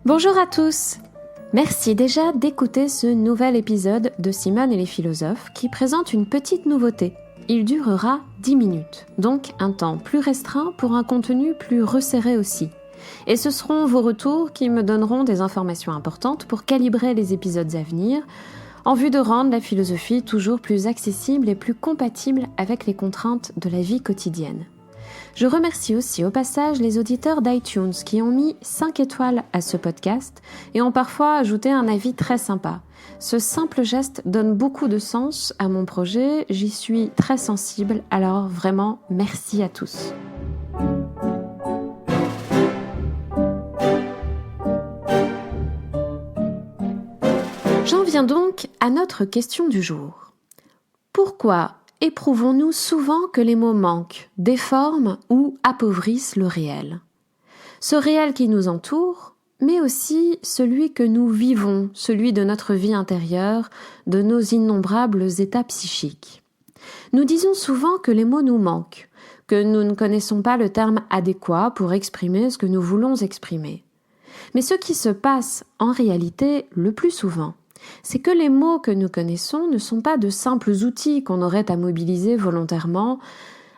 Bonjour à tous! Merci déjà d'écouter ce nouvel épisode de Simone et les philosophes qui présente une petite nouveauté. Il durera 10 minutes, donc un temps plus restreint pour un contenu plus resserré aussi. Et ce seront vos retours qui me donneront des informations importantes pour calibrer les épisodes à venir, en vue de rendre la philosophie toujours plus accessible et plus compatible avec les contraintes de la vie quotidienne. Je remercie aussi au passage les auditeurs d'iTunes qui ont mis 5 étoiles à ce podcast et ont parfois ajouté un avis très sympa. Ce simple geste donne beaucoup de sens à mon projet, j'y suis très sensible, alors vraiment merci à tous. J'en viens donc à notre question du jour. Pourquoi éprouvons-nous souvent que les mots manquent, déforment ou appauvrissent le réel? Ce réel qui nous entoure, mais aussi celui que nous vivons, celui de notre vie intérieure, de nos innombrables états psychiques. Nous disons souvent que les mots nous manquent, que nous ne connaissons pas le terme adéquat pour exprimer ce que nous voulons exprimer. Mais ce qui se passe en réalité le plus souvent, c'est que les mots que nous connaissons ne sont pas de simples outils qu'on aurait à mobiliser volontairement,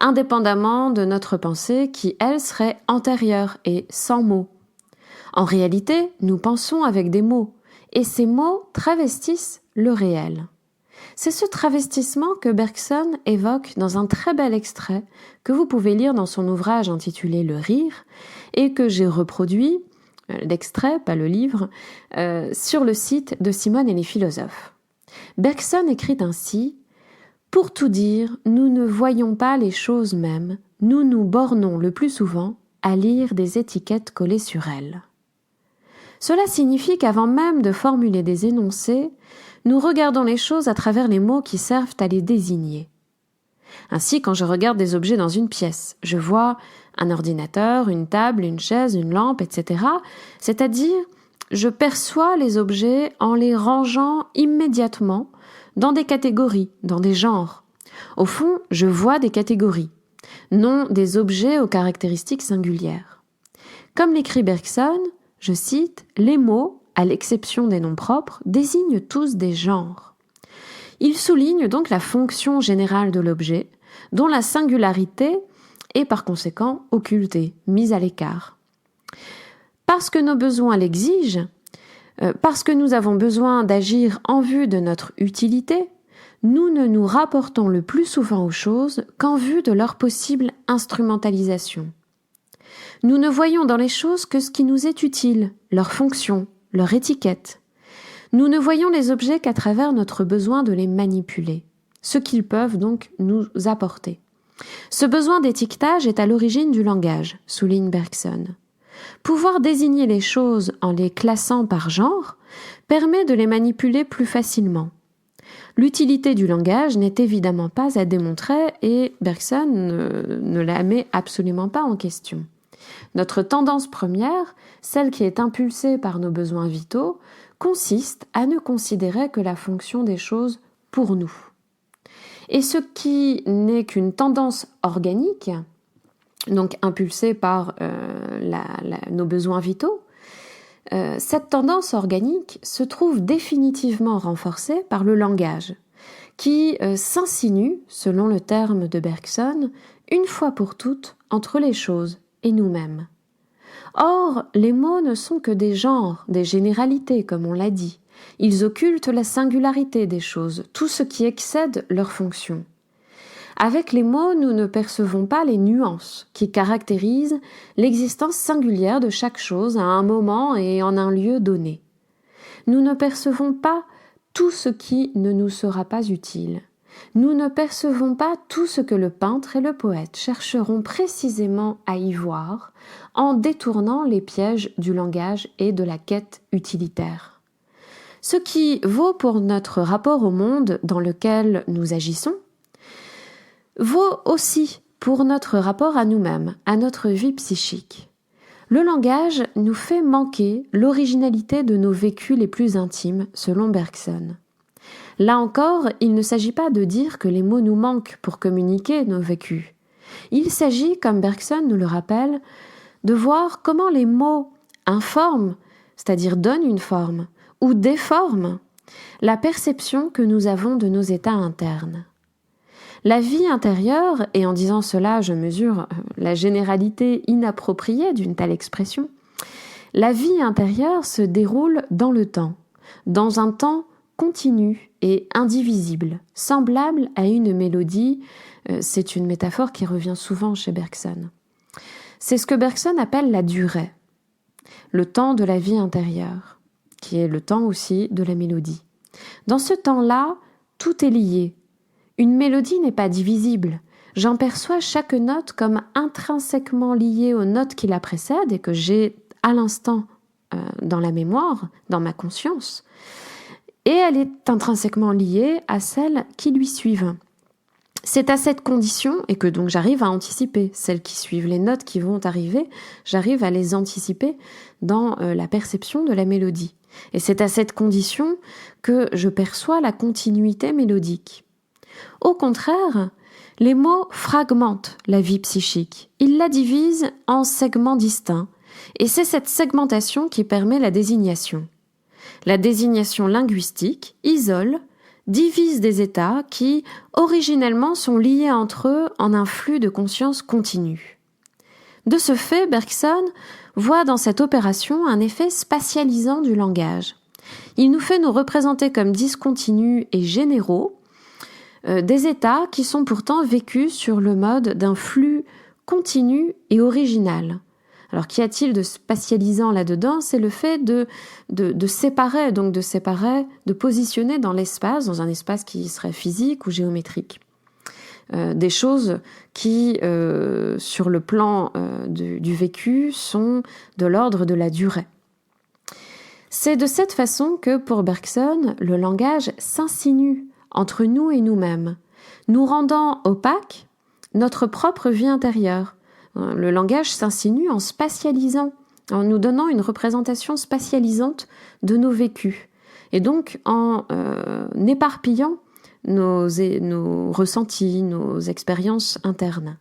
indépendamment de notre pensée qui, elle, serait antérieure et sans mots. En réalité, nous pensons avec des mots, et ces mots travestissent le réel. C'est ce travestissement que Bergson évoque dans un très bel extrait que vous pouvez lire dans son ouvrage intitulé « Le rire » et que j'ai reproduit, l'extrait, pas le livre, sur le site de Simone et les philosophes. Bergson écrit ainsi « Pour tout dire, nous ne voyons pas les choses mêmes, nous nous bornons le plus souvent à lire des étiquettes collées sur elles. » Cela signifie qu'avant même de formuler des énoncés, nous regardons les choses à travers les mots qui servent à les désigner. Ainsi, quand je regarde des objets dans une pièce, je vois un ordinateur, une table, une chaise, une lampe, etc. C'est-à-dire, je perçois les objets en les rangeant immédiatement dans des catégories, dans des genres. Au fond, je vois des catégories, non des objets aux caractéristiques singulières. Comme l'écrit Bergson, je cite, « Les mots, à l'exception des noms propres, désignent tous des genres. » Il souligne donc la fonction générale de l'objet, dont la singularité est par conséquent occultée, mise à l'écart. Parce que nos besoins l'exigent, parce que nous avons besoin d'agir en vue de notre utilité, nous ne nous rapportons le plus souvent aux choses qu'en vue de leur possible instrumentalisation. Nous ne voyons dans les choses que ce qui nous est utile, leur fonction, leur étiquette. Nous ne voyons les objets qu'à travers notre besoin de les manipuler, ce qu'ils peuvent donc nous apporter. Ce besoin d'étiquetage est à l'origine du langage, souligne Bergson. Pouvoir désigner les choses en les classant par genre permet de les manipuler plus facilement. L'utilité du langage n'est évidemment pas à démontrer et Bergson ne la met absolument pas en question. Notre tendance première, celle qui est impulsée par nos besoins vitaux, consiste à ne considérer que la fonction des choses pour nous. Et ce qui n'est qu'une tendance organique, donc impulsée par nos besoins vitaux, cette tendance organique se trouve définitivement renforcée par le langage, qui s'insinue, selon le terme de Bergson, une fois pour toutes entre les choses et nous-mêmes. Or, les mots ne sont que des genres, des généralités, comme on l'a dit. Ils occultent la singularité des choses, tout ce qui excède leur fonction. Avec les mots, nous ne percevons pas les nuances qui caractérisent l'existence singulière de chaque chose à un moment et en un lieu donné. Nous ne percevons pas tout ce qui ne nous sera pas utile. Nous ne percevons pas tout ce que le peintre et le poète chercheront précisément à y voir en détournant les pièges du langage et de la quête utilitaire. Ce qui vaut pour notre rapport au monde dans lequel nous agissons, vaut aussi pour notre rapport à nous-mêmes, à notre vie psychique. Le langage nous fait manquer l'originalité de nos vécus les plus intimes, selon Bergson. Là encore, il ne s'agit pas de dire que les mots nous manquent pour communiquer nos vécus. Il s'agit, comme Bergson nous le rappelle, de voir comment les mots informent c'est-à-dire donne une forme, ou déforme la perception que nous avons de nos états internes. La vie intérieure, et en disant cela, je mesure la généralité inappropriée d'une telle expression, la vie intérieure se déroule dans le temps, dans un temps continu et indivisible, semblable à une mélodie. C'est une métaphore qui revient souvent chez Bergson. C'est ce que Bergson appelle la durée, le temps de la vie intérieure, qui est le temps aussi de la mélodie. Dans ce temps-là, tout est lié. Une mélodie n'est pas divisible. J'en perçois chaque note comme intrinsèquement liée aux notes qui la précèdent et que j'ai à l'instant dans la mémoire, dans ma conscience. Et elle est intrinsèquement liée à celles qui lui suivent. C'est à cette condition, et que donc j'arrive à anticiper celles qui suivent, les notes qui vont arriver, j'arrive à les anticiper dans la perception de la mélodie. Et c'est à cette condition que je perçois la continuité mélodique. Au contraire, les mots fragmentent la vie psychique. Ils la divisent en segments distincts, et c'est cette segmentation qui permet la désignation. La désignation linguistique isole, divise des états qui, originellement, sont liés entre eux en un flux de conscience continu. De ce fait, Bergson voit dans cette opération un effet spatialisant du langage. Il nous fait nous représenter comme discontinus et généraux des états qui sont pourtant vécus sur le mode d'un flux continu et original. Alors, qu'y a-t-il de spatialisant là-dedans? C'est le fait de séparer, de positionner dans l'espace, dans un espace qui serait physique ou géométrique. Des choses qui, sur le plan du vécu, sont de l'ordre de la durée. C'est de cette façon que, pour Bergson, le langage s'insinue entre nous et nous-mêmes, nous rendant opaque notre propre vie intérieure. Le langage s'insinue en spatialisant, en nous donnant une représentation spatialisante de nos vécus, et donc en éparpillant nos ressentis, nos expériences internes.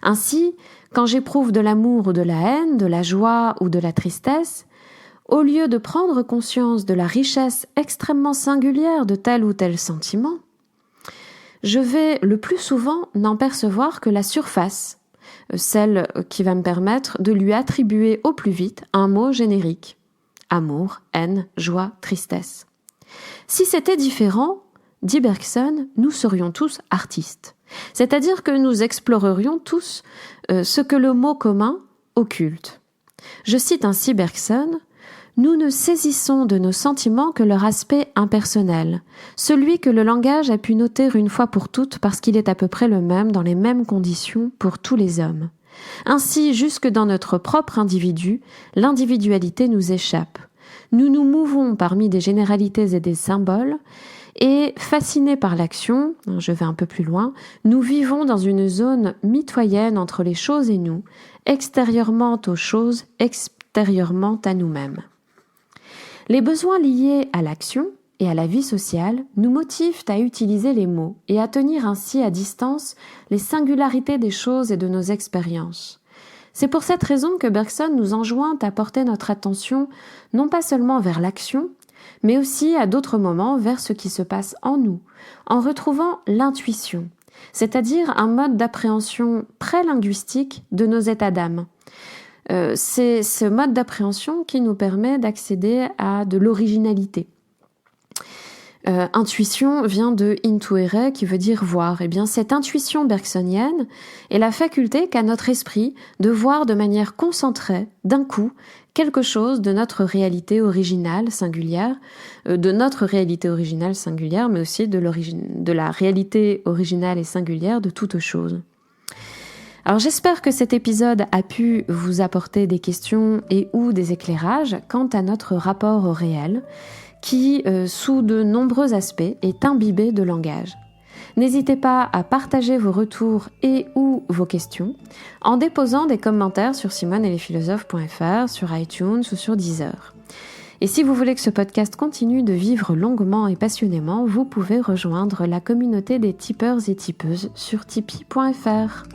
Ainsi, quand j'éprouve de l'amour ou de la haine, de la joie ou de la tristesse, au lieu de prendre conscience de la richesse extrêmement singulière de tel ou tel sentiment, je vais le plus souvent n'en percevoir que la surface, celle qui va me permettre de lui attribuer au plus vite un mot générique. Amour, haine, joie, tristesse. Si c'était différent, dit Bergson, nous serions tous artistes. C'est-à-dire que nous explorerions tous ce que le mot commun occulte. Je cite ainsi Bergson, « Nous ne saisissons de nos sentiments que leur aspect impersonnel, celui que le langage a pu noter une fois pour toutes parce qu'il est à peu près le même dans les mêmes conditions pour tous les hommes. Ainsi, jusque dans notre propre individu, l'individualité nous échappe. Nous nous mouvons parmi des généralités et des symboles, et fascinés par l'action, je vais un peu plus loin, nous vivons dans une zone mitoyenne entre les choses et nous, extérieurement aux choses, extérieurement à nous-mêmes. Les besoins liés à l'action et à la vie sociale nous motivent à utiliser les mots et à tenir ainsi à distance les singularités des choses et de nos expériences. C'est pour cette raison que Bergson nous enjoint à porter notre attention non pas seulement vers l'action, mais aussi à d'autres moments vers ce qui se passe en nous, en retrouvant l'intuition, c'est-à-dire un mode d'appréhension pré-linguistique de nos états d'âme. C'est ce mode d'appréhension qui nous permet d'accéder à de l'originalité. Intuition vient de intuere, qui veut dire voir. Eh bien, cette intuition bergsonienne est la faculté qu'a notre esprit de voir de manière concentrée, d'un coup, quelque chose de notre réalité originale singulière, mais aussi de la réalité originale et singulière de toute chose. Alors j'espère que cet épisode a pu vous apporter des questions et ou des éclairages quant à notre rapport au réel, qui, sous de nombreux aspects, est imbibé de langage. N'hésitez pas à partager vos retours et ou vos questions en déposant des commentaires sur simoneetlesphilosophes.fr, sur iTunes ou sur Deezer. Et si vous voulez que ce podcast continue de vivre longuement et passionnément, vous pouvez rejoindre la communauté des tipeurs et tipeuses sur tipeee.fr.